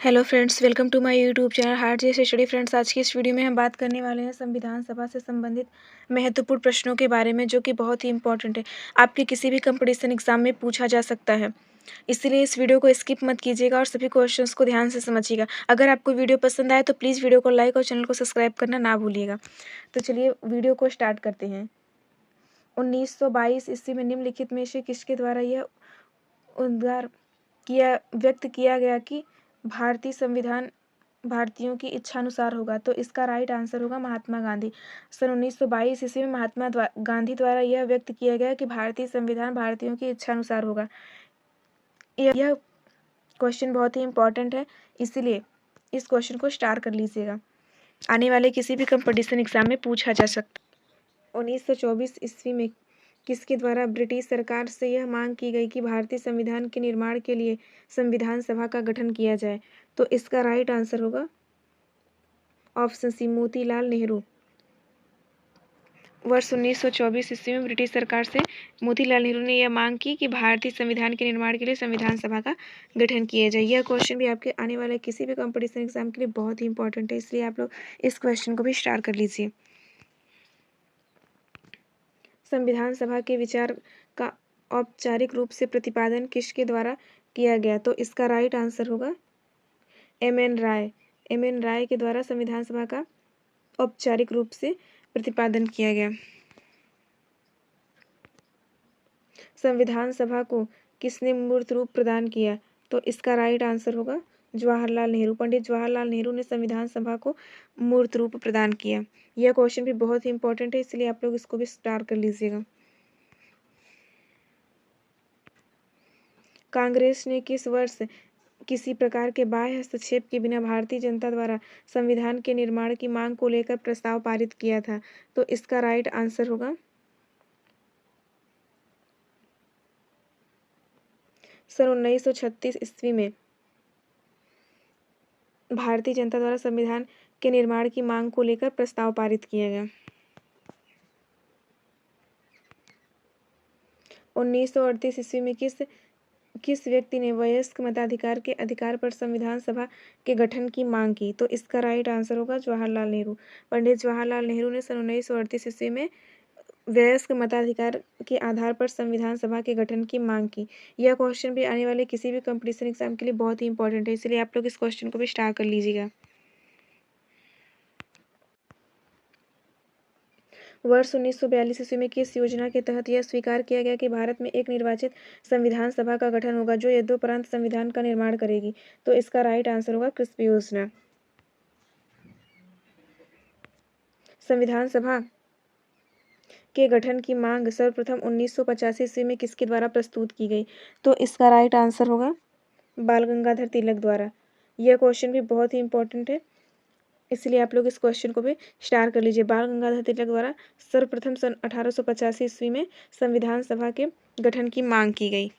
Hello friends, welcome to my YouTube channel hard जैसे study friends. आज की इस वीडियो में हम बात करने वाले हैं संविधान सभा से संबंधित महत्वपूर्ण प्रश्नों के बारे में, जो कि बहुत ही इंपॉर्टेंट है। आपके किसी भी कंपटीशन एग्जाम में पूछा जा सकता है, इसलिए इस वीडियो को स्किप मत कीजिएगा और सभी क्वेश्चंस को ध्यान से समझिएगा। अगर आपको वीडियो पसंद आए तो प्लीज़ वीडियो को लाइक और चैनल को सब्सक्राइब करना ना भूलिएगा। तो चलिए वीडियो को स्टार्ट करते हैं। 1922 ईस्वी में निम्नलिखित में से किसके द्वारा यह उद्गार व्यक्त किया गया कि भारतीय संविधान भारतीयों की इच्छानुसार होगा? तो इसका राइट आंसर होगा महात्मा गांधी। सन 1922 ईस्वी में महात्मा गांधी द्वारा यह व्यक्त किया गया कि भारतीय संविधान भारतीयों की इच्छानुसार होगा। यह क्वेश्चन बहुत ही इंपॉर्टेंट है, इसीलिए इस क्वेश्चन को स्टार कर लीजिएगा। आने वाले किसी भी कंपटीशन एग्जाम में पूछा जा सकता। 1924 ईस्वी में किसके द्वारा ब्रिटिश सरकार से यह मांग की गई कि भारतीय संविधान के निर्माण के लिए संविधान सभा का गठन किया जाए? तो इसका राइट आंसर होगा ऑप्शन सी, मोतीलाल नेहरू। वर्ष 1924 ईस्वी में ब्रिटिश सरकार से मोतीलाल नेहरू ने यह मांग की कि भारतीय संविधान के निर्माण के लिए संविधान सभा का गठन किया जाए। यह क्वेश्चन भी आपके आने वाले किसी भी कंपटीशन एग्जाम के लिए बहुत ही इंपॉर्टेंट है, इसलिए आप लोग इस क्वेश्चन को भी स्टार कर लीजिए। संविधान सभा के विचार का औपचारिक रूप से प्रतिपादन किसके द्वारा किया गया? तो इसका राइट आंसर होगा एम.एन. राय। एम.एन. राय के द्वारा संविधान सभा का औपचारिक रूप से प्रतिपादन किया गया। संविधान सभा को किसने मूर्त रूप प्रदान किया? तो इसका राइट आंसर होगा जवाहरलाल नेहरू। पंडित जवाहरलाल नेहरू ने संविधान सभा को मूर्त रूप प्रदान किया। यह क्वेश्चन भी बहुत ही इंपॉर्टेंट है, इसलिए आप लोग इसको भी स्टार कर लीजिएगा। कांग्रेस ने किस वर्ष किसी प्रकार के बाह्य हस्तक्षेप के बिना भारतीय जनता द्वारा संविधान के निर्माण की मांग को लेकर प्रस्ताव पारित किया था? तो इसका राइट आंसर होगा सन 1936 ईस्वी में भारतीय जनता द्वारा संविधान के निर्माण की मांग को लेकर प्रस्ताव पारित किया गया। 1938 ईस्वी में किस व्यक्ति ने वयस्क मताधिकार के अधिकार पर संविधान सभा के गठन की मांग की? तो इसका राइट आंसर होगा जवाहरलाल नेहरू। पंडित जवाहरलाल नेहरू ने सन 1938 ईस्वी में वयस्क मताधिकार के आधार पर संविधान सभा के गठन की मांग की। यह क्वेश्चन भी आने वाले किसी भी कंपटीशन एग्जाम के लिए बहुत ही इंपॉर्टेंट है, इसलिए आप लोग इस क्वेश्चन को भी स्टार कर लीजिएगा। वर्ष 1942 ईस्वी में किस योजना के तहत यह स्वीकार किया गया कि भारत में एक निर्वाचित संविधान सभा का गठन होगा, जो यद्योपरांत संविधान का निर्माण करेगी? तो इसका राइट आंसर होगा क्रिस्पी योजना। संविधान सभा के गठन की मांग सर्वप्रथम 1985 ईस्वी में किसके द्वारा प्रस्तुत की गई? तो इसका राइट आंसर होगा बाल गंगाधर तिलक द्वारा। यह क्वेश्चन भी बहुत ही इंपॉर्टेंट है, इसलिए आप लोग इस क्वेश्चन को भी स्टार कर लीजिए। बाल गंगाधर तिलक द्वारा सर्वप्रथम सन 1885 ईस्वी में संविधान सभा के गठन की मांग की गई।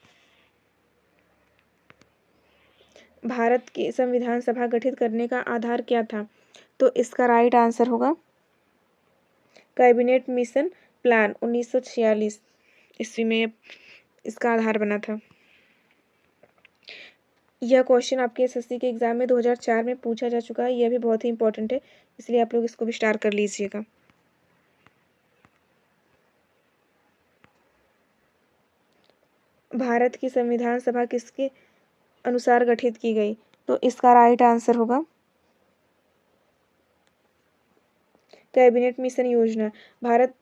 भारत की संविधान सभा गठित करने का आधार क्या था? तो इसका राइट आंसर होगा कैबिनेट मिशन प्लान। 1946 ईस्वी में इसका आधार बना था। यह क्वेश्चन आपके एसएससी के एग्जाम में 2004 में पूछा जा चुका है। यह भी बहुत ही इंपॉर्टेंट है, इसलिए आप लोग इसको भी स्टार कर लीजिएगा। भारत की संविधान सभा किसके अनुसार गठित की गई? तो इसका राइट आंसर होगा कैबिनेट मिशन योजना। भारत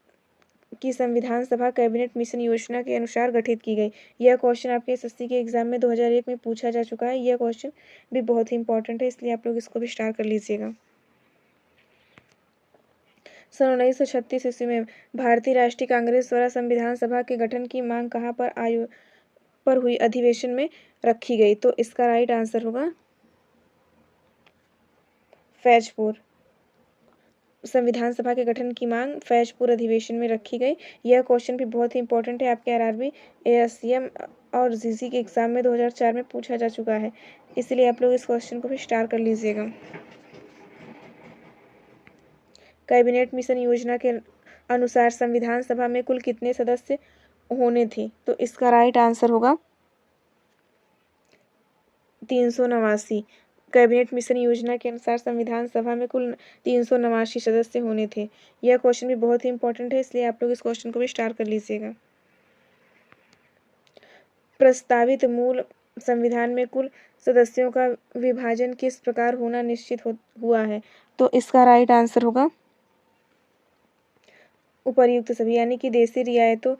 की संविधान सभा कैबिनेट मिशन योजना के अनुसार गठित की गई। यह क्वेश्चन आपके एसएससी के एग्जाम में 2001 में पूछा जा चुका है। यह क्वेश्चन भी बहुत ही इंपॉर्टेंट है, इसलिए आप लोग इसको भी स्टार कर लीजिएगा। सन 1936 ईस्वी में भारतीय राष्ट्रीय कांग्रेस द्वारा संविधान सभा के गठन की मांग कहाँ पर हुई अधिवेशन में रखी गई? तो इसका राइट आंसर होगा फैजपुर। संविधान सभा के गठन की मांग फैजपुर अधिवेशन में रखी गई। यह क्वेश्चन भी बहुत ही इंपॉर्टेंट है, आपके आरआरबी, एएससीएम और जीसी के एग्जाम में 2004 में पूछा जा चुका है, इसलिए आप लोग इस क्वेश्चन को भी स्टार कर लीजिएगा। कैबिनेट मिशन योजना के अनुसार संविधान सभा में कुल कितने सदस्य होने थे? तो इसका राइट आंसर होगा 389। कैबिनेट मिशन योजना के अनुसार संविधान सभा में कुल 389 सदस्य होने थे। यह क्वेश्चन भी बहुत ही इंपॉर्टेंट है, इसलिए आप लोग इस क्वेश्चन को भी स्टार कर लीजिएगा। प्रस्तावित मूल संविधान में कुल सदस्यों का विभाजन किस प्रकार होना निश्चित हुआ है? तो इसका राइट आंसर होगा उपर्युक्त सभी, यानी कि देशी रियायतों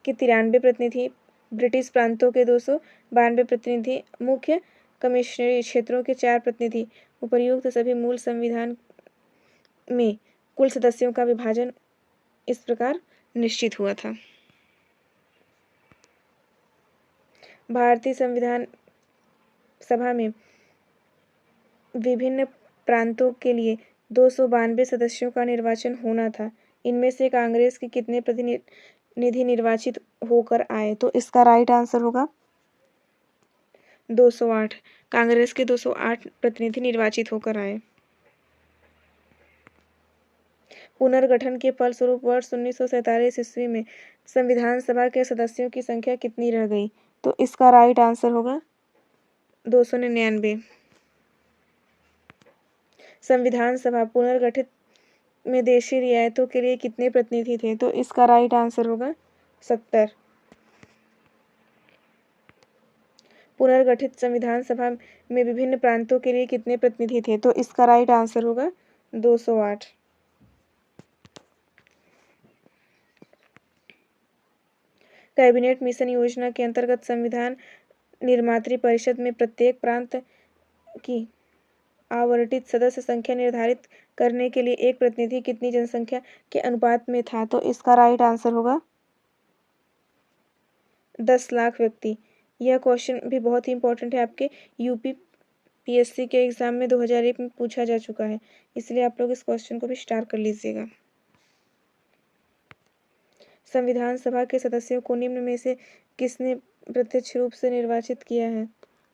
के 93 प्रतिनिधि, ब्रिटिश प्रांतों के 292 प्रतिनिधि, मुख्य कमिश्नरी क्षेत्रों के 4 प्रतिनिधि। उपर्युक्त सभी मूल संविधान में कुल सदस्यों का विभाजन इस प्रकार निश्चित हुआ था। भारतीय संविधान सभा में विभिन्न प्रांतों के लिए 292 सदस्यों का निर्वाचन होना था। इनमें से कांग्रेस के कितने प्रतिनिधि निर्वाचित होकर आए? तो इसका राइट आंसर होगा 208। कांग्रेस के 208 प्रतिनिधि निर्वाचित होकर आए। पुनर्गठन के फलस्वरूप वर्ष 1947 ईस्वी में संविधान सभा के सदस्यों की संख्या कितनी रह गई? तो इसका राइट आंसर होगा 299। संविधान सभा पुनर्गठित में देशी रियायतों के लिए कितने प्रतिनिधि थे? तो इसका राइट आंसर होगा 70। पुनर्गठित संविधान सभा में विभिन्न प्रांतों के लिए कितने प्रतिनिधि थे? तो इसका राइट आंसर होगा 208। कैबिनेट मिशन योजना के अंतर्गत संविधान निर्मात्री परिषद में प्रत्येक प्रांत की आवंटित सदस्य संख्या निर्धारित करने के लिए एक प्रतिनिधि कितनी जनसंख्या के अनुपात में था? तो इसका राइट आंसर होगा 10 लाख व्यक्ति। यह क्वेश्चन भी बहुत ही इंपॉर्टेंट है, आपके यूपीपीएससी के एग्जाम में 2001 में पूछा जा चुका है, इसलिए आप लोग इस क्वेश्चन को भी स्टार कर लीजिएगा। संविधान सभा के सदस्यों को निम्न में से किसने प्रत्यक्ष रूप से निर्वाचित किया है?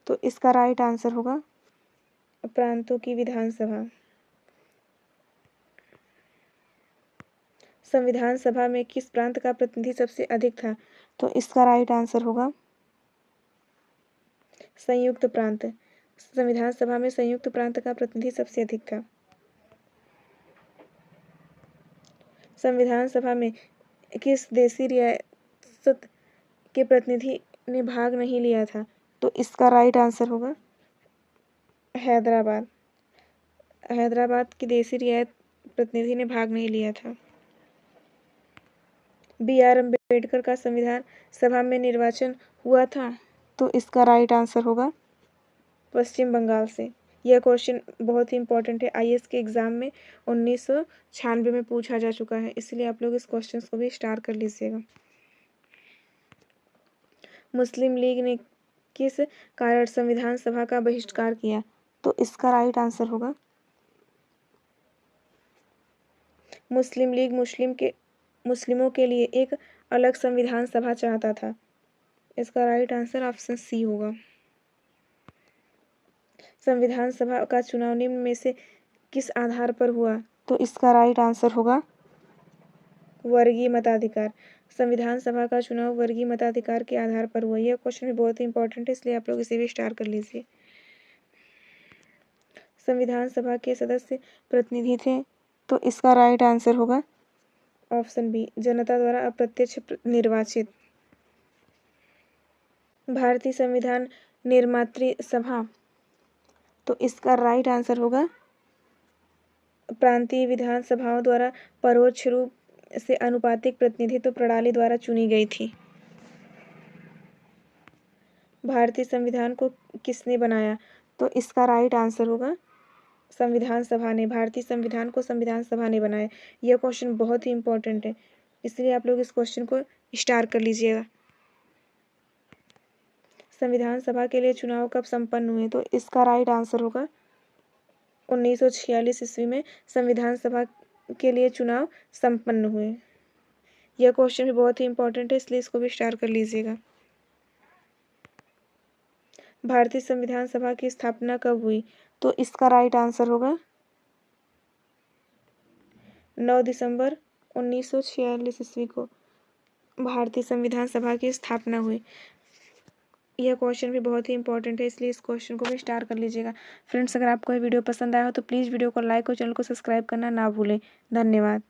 तो इसका राइट आंसर होगा प्रांतों की विधानसभा। संविधान सभा में किस प्रांत का प्रतिनिधि सबसे अधिक था? तो इसका राइट आंसर होगा संयुक्त प्रांत। संविधान सभा में संयुक्त प्रांत का प्रतिनिधि सबसे अधिक था। संविधान सभा में किस देशी रियासत के प्रतिनिधि ने भाग नहीं लिया था? तो इसका राइट आंसर होगा हैदराबाद। हैदराबाद की देशी रियासत प्रतिनिधि ने भाग नहीं लिया था। BR अम्बेडकर का संविधान सभा में निर्वाचन हुआ था? तो इसका राइट आंसर होगा पश्चिम बंगाल से। यह क्वेश्चन बहुत ही इंपॉर्टेंट है, IAS के एग्जाम में 1996 में पूछा जा चुका है, इसलिए आप लोग इस क्वेश्चन को भी स्टार कर लीजिएगा। मुस्लिम लीग ने किस कारण संविधान सभा का बहिष्कार किया? तो इसका राइट आंसर होगा मुस्लिम लीग मुस्लिमों के लिए एक अलग संविधान सभा चाहता था। इसका राइट आंसर ऑप्शन सी होगा। संविधान सभा का चुनाव निम्न में से किस आधार पर हुआ? तो इसका राइट आंसर होगा वर्गीय मताधिकार। संविधान सभा का चुनाव वर्गीय मताधिकार के आधार पर हुआ। यह क्वेश्चन भी बहुत ही इंपॉर्टेंट है, इसलिए आप लोग इसे भी स्टार कर लीजिए। संविधान सभा के सदस्य प्रतिनिधि थे? तो इसका राइट आंसर होगा ऑप्शन बी, जनता द्वारा अप्रत्यक्ष निर्वाचित। भारतीय संविधान निर्मात्री सभा, तो इसका राइट आंसर होगा प्रांतीय विधानसभाओं द्वारा परोक्ष रूप से अनुपातिक प्रतिनिधित्व प्रणाली द्वारा चुनी गई थी। भारतीय संविधान को किसने बनाया? तो इसका राइट आंसर होगा संविधान सभा ने। भारतीय संविधान को संविधान सभा ने बनाया। यह क्वेश्चन बहुत ही इंपॉर्टेंट है, इसलिए आप लोग इस क्वेश्चन को स्टार कर लीजिएगा। संविधान सभा के लिए चुनाव कब संपन्न हुए? तो इसका राइट आंसर होगा 1946 ईस्वी में संविधान सभा के लिए चुनाव संपन्न हुए। यह क्वेश्चन भी बहुत ही इंपॉर्टेंट है, इसलिए इसको भी स्टार कर लीजिएगा। भारतीय संविधान सभा की स्थापना कब हुई? तो इसका राइट आंसर होगा 9 दिसंबर 1946 ईस्वी को भारतीय संविधान सभा की स्थापना हुई। यह क्वेश्चन भी बहुत ही इंपॉर्टेंट है, इसलिए इस क्वेश्चन को भी स्टार कर लीजिएगा। फ्रेंड्स, अगर आपको यह वीडियो पसंद आया हो तो प्लीज़ वीडियो को लाइक और चैनल को सब्सक्राइब करना ना भूलें। धन्यवाद।